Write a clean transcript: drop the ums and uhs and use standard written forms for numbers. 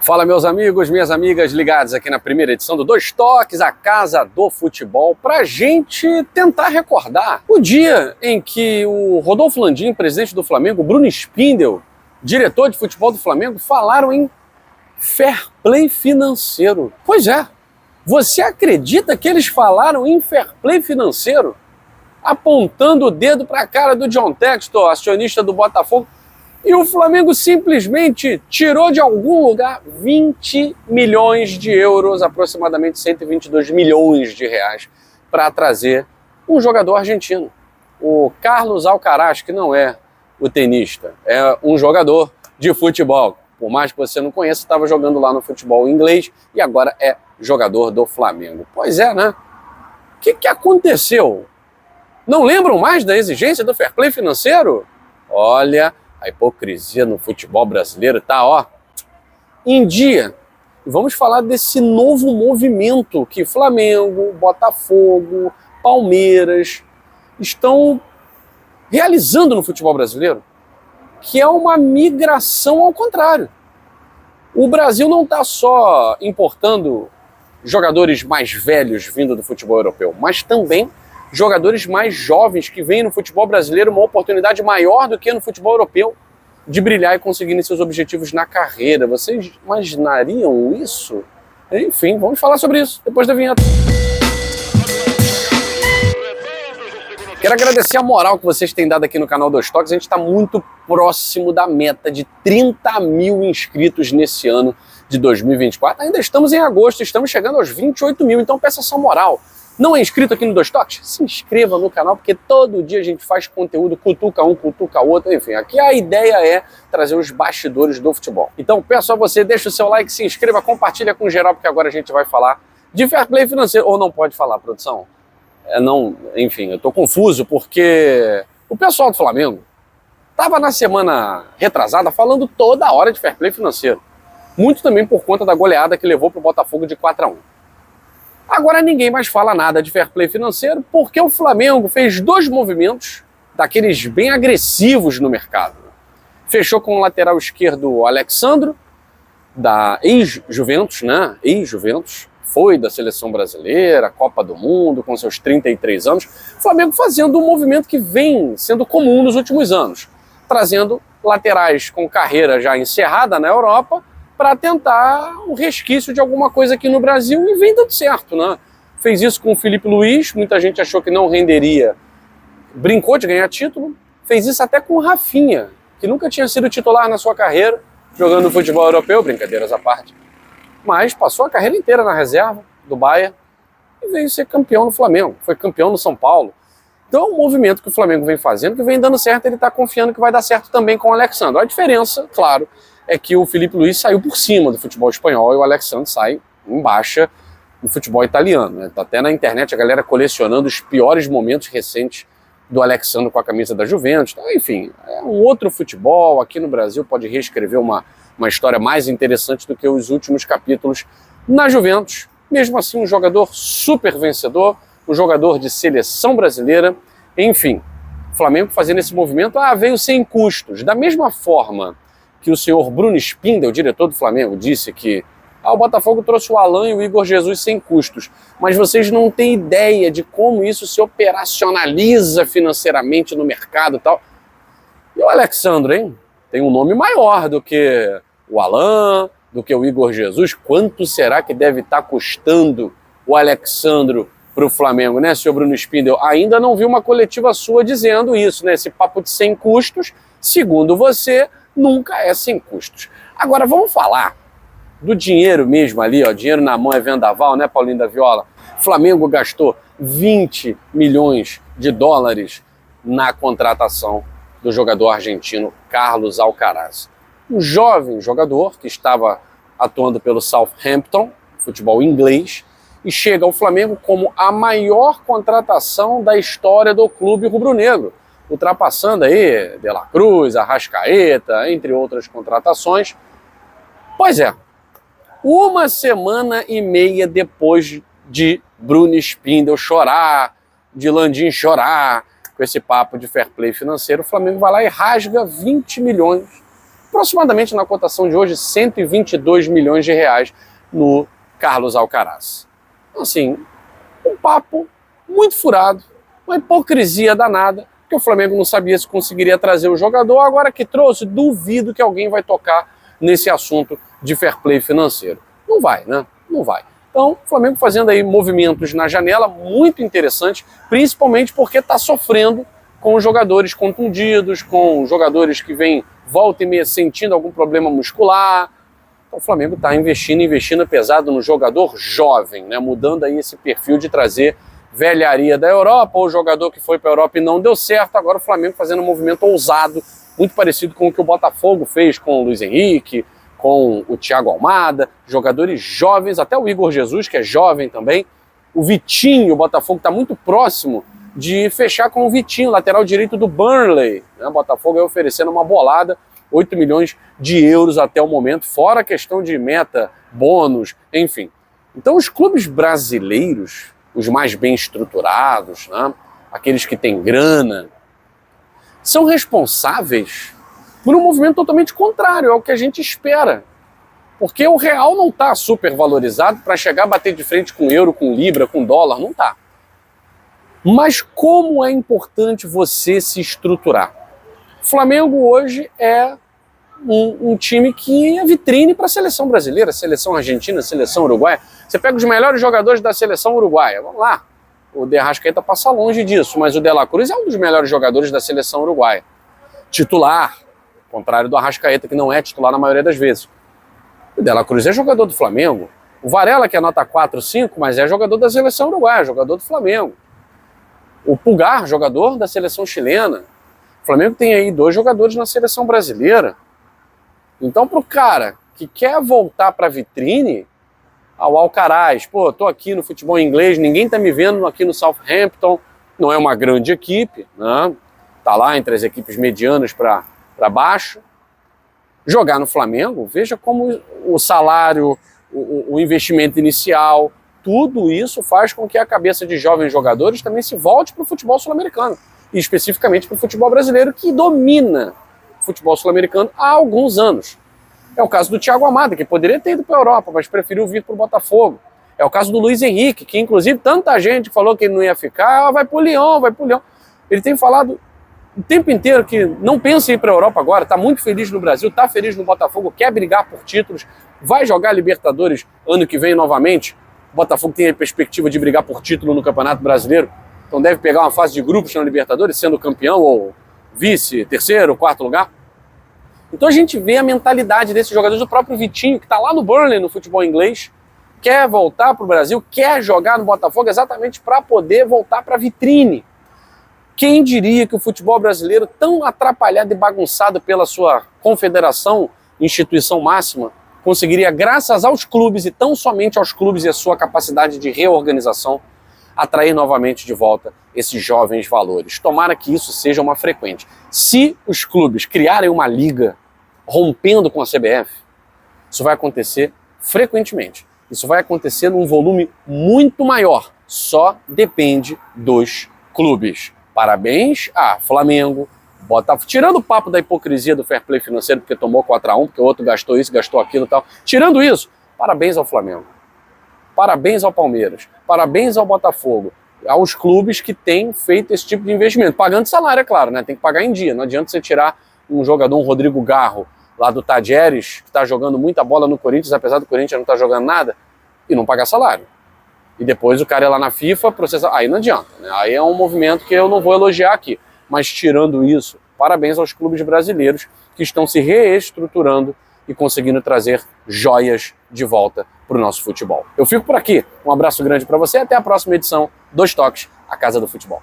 Fala, meus amigos, minhas amigas ligados aqui na primeira edição do Dois Toques, a Casa do Futebol, para a gente tentar recordar o dia em que o Rodolfo Landim, presidente do Flamengo, Bruno Spindel, diretor de futebol do Flamengo, falaram em fair play financeiro. Pois é, você acredita que eles falaram em fair play financeiro? Apontando o dedo para a cara do John Textor, acionista do Botafogo, e o Flamengo simplesmente tirou de algum lugar 20 milhões de euros, aproximadamente 122 milhões de reais, para trazer um jogador argentino. O Carlos Alcaraz, que não é o tenista, é um jogador de futebol. Por mais que você não conheça, estava jogando lá no futebol inglês e agora é jogador do Flamengo. Pois é, né? O que aconteceu? Não lembram mais da exigência do fair play financeiro? Olha, a hipocrisia no futebol brasileiro tá, ó, em dia. E vamos falar desse novo movimento que Flamengo, Botafogo, Palmeiras estão realizando no futebol brasileiro, que é uma migração ao contrário. O Brasil não está só importando jogadores mais velhos vindo do futebol europeu, mas também jogadores mais jovens que veem no futebol brasileiro uma oportunidade maior do que no futebol europeu de brilhar e conseguirem seus objetivos na carreira. Vocês imaginariam isso? Enfim, vamos falar sobre isso depois da vinheta. Quero agradecer a moral que vocês têm dado aqui no canal Dois Toques. A gente está muito próximo da meta de 30 mil inscritos nesse ano de 2024. Ainda estamos em agosto, estamos chegando aos 28 mil, então peça essa moral. Não é inscrito aqui no Dois Toques? Se inscreva no canal, porque todo dia a gente faz conteúdo, cutuca um, cutuca outro, enfim. Aqui a ideia é trazer os bastidores do futebol. Então peço a você, deixa o seu like, se inscreva, compartilha com geral, porque agora a gente vai falar de fair play financeiro. Ou não pode falar, produção? Enfim, eu tô confuso, porque o pessoal do Flamengo estava na semana retrasada falando toda hora de fair play financeiro. Muito também por conta da goleada que levou pro Botafogo de 4-1. Agora ninguém mais fala nada de fair play financeiro porque o Flamengo fez dois movimentos daqueles bem agressivos no mercado. Fechou com o lateral esquerdo Alexandro, da ex-Juventus, né? Ex-Juventus, foi da seleção brasileira, Copa do Mundo, com seus 33 anos. O Flamengo fazendo um movimento que vem sendo comum nos últimos anos, trazendo laterais com carreira já encerrada na Europa, para tentar um resquício de alguma coisa aqui no Brasil, e vem dando certo, né? Fez isso com o Filipe Luís, muita gente achou que não renderia, brincou de ganhar título, fez isso até com o Rafinha, que nunca tinha sido titular na sua carreira, jogando no futebol europeu, brincadeiras à parte, mas passou a carreira inteira na reserva do Bayern e veio ser campeão no Flamengo, foi campeão no São Paulo. Então é um movimento que o Flamengo vem fazendo, que vem dando certo, ele está confiando que vai dar certo também com o Alexandre. A diferença, claro, é que o Filipe Luís saiu por cima do futebol espanhol e o Alexandre sai em baixa no futebol italiano, né? Tá até na internet a galera colecionando os piores momentos recentes do Alexandre com a camisa da Juventus. Então, enfim, é um outro futebol. Aqui no Brasil pode reescrever uma história mais interessante do que os últimos capítulos na Juventus. Mesmo assim, um jogador super vencedor, um jogador de seleção brasileira. Enfim, o Flamengo fazendo esse movimento veio sem custos. Da mesma forma que o senhor Bruno Spindel, diretor do Flamengo, disse que o Botafogo trouxe o Alan e o Igor Jesus sem custos, mas vocês não têm ideia de como isso se operacionaliza financeiramente no mercado e tal. E o Alexandre, hein? Tem um nome maior do que o Alan, do que o Igor Jesus. Quanto será que deve estar custando o Alexandre para o Flamengo, né, senhor Bruno Spindel? Ainda não vi uma coletiva sua dizendo isso, né? Esse papo de sem custos, segundo você, nunca é sem custos. Agora vamos falar do dinheiro mesmo ali, ó, dinheiro na mão é vendaval, né, Paulinho da Viola? Flamengo gastou 20 milhões de dólares na contratação do jogador argentino Carlos Alcaraz. Um jovem jogador que estava atuando pelo Southampton, futebol inglês, e chega ao Flamengo como a maior contratação da história do clube rubro-negro, ultrapassando aí De La Cruz, Arrascaeta, entre outras contratações. Pois é, uma semana e meia depois de Bruno Spindel chorar, de Landim chorar, com esse papo de fair play financeiro, o Flamengo vai lá e rasga 20 milhões aproximadamente na cotação de hoje, 122 milhões de reais no Carlos Alcaraz. Então, assim, um papo muito furado, uma hipocrisia danada, que o Flamengo não sabia se conseguiria trazer o jogador, agora que trouxe, duvido que alguém vai tocar nesse assunto de fair play financeiro. Não vai, né? Não vai. Então, o Flamengo fazendo aí movimentos na janela muito interessantes, principalmente porque está sofrendo com os jogadores contundidos, com jogadores que vêm volta e meia sentindo algum problema muscular. Então, o Flamengo está investindo pesado no jogador jovem, né? Mudando aí esse perfil de trazer velharia da Europa, ou jogador que foi para a Europa e não deu certo. Agora o Flamengo fazendo um movimento ousado, muito parecido com o que o Botafogo fez com o Luiz Henrique, com o Thiago Almada, jogadores jovens, até o Igor Jesus, que é jovem também. O Vitinho, o Botafogo está muito próximo de fechar com o Vitinho, lateral direito do Burnley. O Botafogo aí oferecendo uma bolada, 8 milhões de euros até o momento, fora a questão de meta, bônus, enfim. Então os clubes brasileiros, os mais bem estruturados, né, aqueles que têm grana, são responsáveis por um movimento totalmente contrário ao que a gente espera. Porque o real não está super valorizado para chegar a bater de frente com euro, com libra, com dólar, não está. Mas como é importante você se estruturar? O Flamengo hoje é um time que é vitrine para a seleção brasileira, seleção argentina, seleção uruguaia. Você pega os melhores jogadores da seleção uruguaia, vamos lá. O De Arrascaeta passa longe disso, mas o De La Cruz é um dos melhores jogadores da seleção uruguaia. Titular, ao contrário do Arrascaeta, que não é titular na maioria das vezes. O De La Cruz é jogador do Flamengo. O Varela, que é nota 4, 5, mas é jogador da seleção uruguaia, jogador do Flamengo. O Pulgar, jogador da seleção chilena. O Flamengo tem aí 2 jogadores na seleção brasileira. Então, pro cara que quer voltar para a vitrine, ao Alcaraz, pô, tô aqui no futebol inglês, ninguém tá me vendo aqui no Southampton, não é uma grande equipe, né? Tá lá entre as equipes medianas para baixo. Jogar no Flamengo, veja como o salário, o investimento inicial, tudo isso faz com que a cabeça de jovens jogadores também se volte para o futebol sul-americano, e especificamente para o futebol brasileiro, que domina o futebol sul-americano há alguns anos. É o caso do Thiago Almada, que poderia ter ido para a Europa, mas preferiu vir para o Botafogo. É o caso do Luiz Henrique, que inclusive tanta gente falou que ele não ia ficar, vai para o Lyon, vai para o Lyon. Ele tem falado o tempo inteiro que não pensa em ir para a Europa agora, está muito feliz no Brasil, está feliz no Botafogo, quer brigar por títulos, vai jogar Libertadores ano que vem novamente. O Botafogo tem a perspectiva de brigar por título no Campeonato Brasileiro, então deve pegar uma fase de grupos na Libertadores, sendo campeão ou vice, terceiro, quarto lugar. Então a gente vê a mentalidade desses jogadores, do próprio Vitinho, que está lá no Burnley, no futebol inglês, quer voltar para o Brasil, quer jogar no Botafogo exatamente para poder voltar para a vitrine. Quem diria que o futebol brasileiro, tão atrapalhado e bagunçado pela sua confederação, instituição máxima, conseguiria, graças aos clubes e tão somente aos clubes e a sua capacidade de reorganização, atrair novamente de volta esses jovens valores. Tomara que isso seja uma frequente. Se os clubes criarem uma liga rompendo com a CBF, isso vai acontecer frequentemente. Isso vai acontecer num volume muito maior. Só depende dos clubes. Parabéns a Flamengo, Botafogo. Tirando o papo da hipocrisia do fair play financeiro, porque tomou 4-1, porque o outro gastou isso, gastou aquilo e tal. Tirando isso, parabéns ao Flamengo. Parabéns ao Palmeiras, parabéns ao Botafogo, aos clubes que têm feito esse tipo de investimento. Pagando salário, é claro, né? Tem que pagar em dia. Não adianta você tirar um jogador, um Rodrigo Garro, lá do Tadieres, que está jogando muita bola no Corinthians, apesar do Corinthians não estar jogando nada, e não pagar salário. E depois o cara ir lá na FIFA processar. Aí não adianta, né? Aí é um movimento que eu não vou elogiar aqui. Mas tirando isso, parabéns aos clubes brasileiros que estão se reestruturando e conseguindo trazer joias de volta para o nosso futebol. Eu fico por aqui. Um abraço grande para você e até a próxima edição dos Toques, a Casa do Futebol.